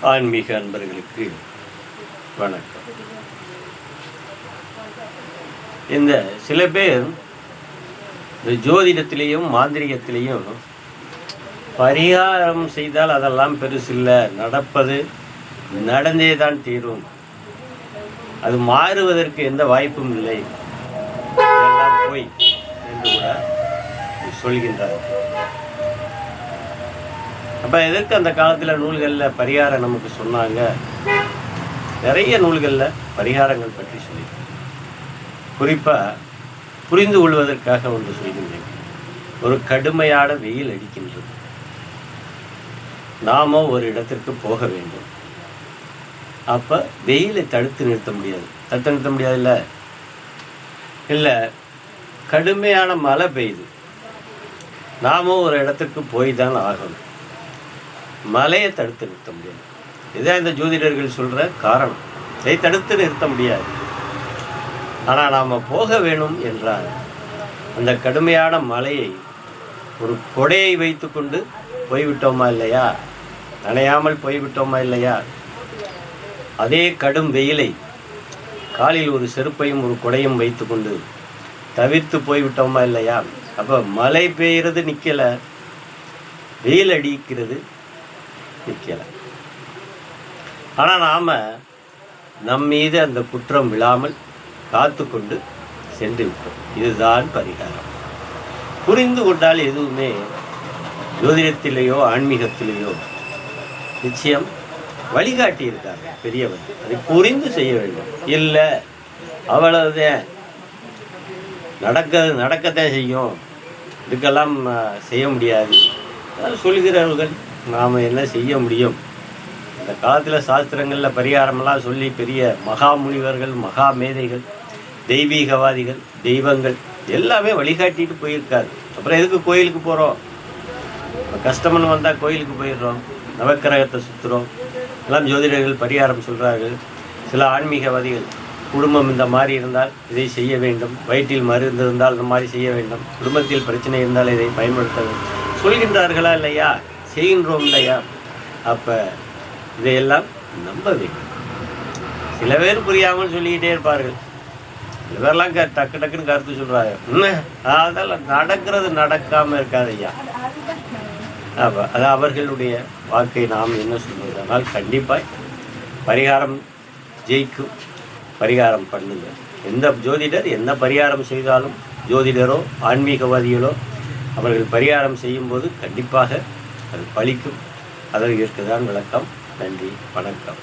ஆன்மீக அன்பர்களுக்கு வணக்கம். இந்த சில பேர் இந்த ஜோதிடத்திலையும் மாந்திரிகத்திலையும் பரிகாரம் செய்தால் அதெல்லாம் பெருசில்லை, நடப்பது நடந்தே தான் தீரும், அது மாறுவதற்கு எந்த வாய்ப்பும் இல்லை, இதெல்லாம் போய் என்று கூட சொல்கின்றார். அப்போ எதற்கு அந்த காலத்தில் நூல்களில் பரிகாரம் நமக்கு சொன்னாங்க? நிறைய நூல்களில் பரிகாரங்கள் பற்றி சொல்லி, குறிப்பாக புரிந்து கொள்வதற்காக ஒன்று சொல்கின்றேன். ஒரு கடுமையான வெயில் அடிக்கின்றது, நாம ஒரு இடத்திற்கு போக வேண்டும். அப்போ வெயிலை தடுத்து நிறுத்த முடியாது, இல்லை கடுமையான மழை பெய்யுது, நாமும் ஒரு இடத்துக்கு போய் தான் ஆகணும். மழையை தடுத்து நிறுத்த முடியாது. இதுதான் இந்த ஜோதிடர்கள் சொல்கிற காரணம். இதை தடுத்து நிறுத்த முடியாது. ஆனால் நாம் போக வேணும் என்றால் அந்த கடுமையான மழையை ஒரு கொடையை வைத்து கொண்டு போய்விட்டோமா இல்லையா, நனையாமல் போய்விட்டோமா இல்லையா, அதே கடும் வெயிலை காலில் ஒரு செருப்பையும் ஒரு கொடையும் வைத்து கொண்டு தவிர்த்து போய்விட்டோமா இல்லையா. அப்போ மழை பெய்கிறது நிற்கலை, வெயில் அடிக்கிறது நிற்கலை. ஆனால் நாம் நம் மீது அந்த குற்றம் விழாமல் காத்து கொண்டு சென்று விட்டோம். இதுதான் பரிகாரம். புரிந்து கொண்டால் எதுவுமே ஜோதிடத்திலேயோ ஆன்மீகத்திலேயோ நிச்சயம் வழிகாட்டி இருக்காங்க பெரியவர். அதை புரிந்து செய்ய வேண்டும். இல்லை அவ்வளவுதான், நடக்கத்தான் செய்யும், இதுக்கெல்லாம் செய்ய முடியாது சொல்கிறவர்கள் நாம் என்ன செய்ய முடியும்? இந்த காலத்தில் சாஸ்திரங்களில் பரிகாரமெல்லாம் சொல்லி பெரிய மகா முனிவர்கள், மகா மேதைகள், தெய்வீகவாதிகள், தெய்வங்கள் எல்லாமே வழிகாட்டிட்டு போயிருக்காரு. அப்புறம் எதுக்கு கோயிலுக்கு போகிறோம்? கஷ்டம்னு வந்தால் கோயிலுக்கு போயிடுறோம், நவக்கிரகத்தை சுற்றுறோம். எல்லாம் ஜோதிடர்கள் பரிகாரம் சொல்கிறார்கள். சில ஆன்மீகவாதிகள் குடும்பம் இந்த மாதிரி இருந்தால் இதை செய்ய வேண்டும், வயிற்றில் மருந்து இருந்தால் இந்த மாதிரி செய்ய வேண்டும், குடும்பத்தில் பிரச்சனை இருந்தால் இதை பயன்படுத்த வேண்டும் சொல்கின்றார்களா இல்லையா, செய்கின்றோம் இல்லையா? அப்போ இதையெல்லாம் நம்ப வேண்டும். சில பேர் புரியாமல் சொல்லிக்கிட்டே இருப்பார்கள், சில பேர்லாம் டக்கு டக்குன்னு கருத்து சொல்கிறாங்க. அதெல்லாம் நடக்கிறது நடக்காமல் இருக்காது ஐயா. அப்போ அது அவர்களுடைய வாக்கை நாம் என்ன சொல்வது? ஆனால் கண்டிப்பாக பரிகாரம் ஜெயிக்கும். பரிகாரம் பண்ணுங்க. எந்த ஜோதிடர் என்ன பரிகாரம் செய்தாலும், ஜோதிடரோ ஆன்மீகவாதிகளோ, அவர்கள் பரிகாரம் செய்யும்போது கண்டிப்பாக அது பலிக்கும். அதற்கு தான் விளக்கம். நன்றி, வணக்கம்.